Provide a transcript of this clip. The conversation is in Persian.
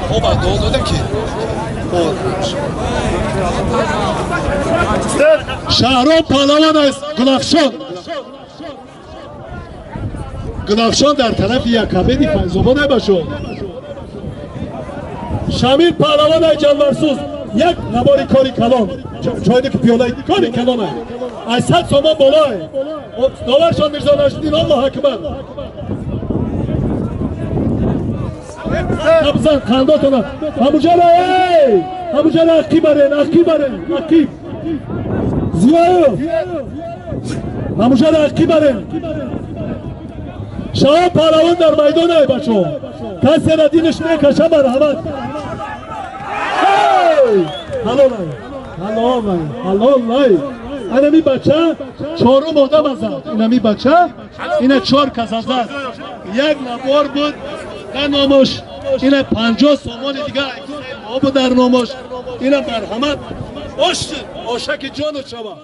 خب دو داده کی شهرام پهلوان است. گلافشان در طرف یکبدی فیض‌آباد باشو. شامل پهلوان است جانورسوز یک نباری کاری کلان چایده که پیاله کاری کلان است. 800 سومان بالاه داورشان میرزا نشدین. الله اکبر. نبزن خنداتونا هموجالا اقی برین اقی زیایو هموجالا اقی برین. شما پهلوان در میدان ای بچو کسی را دینش میکشه مرحمت. حلال اینمی بچه چهارم آدم ازد. اینمی بچه اینه 4 کس ازد. یک نبار بود در نامش. اینه 50 سامان دیگه بود در نامش. اینه مرحمت. عاشق جان و شما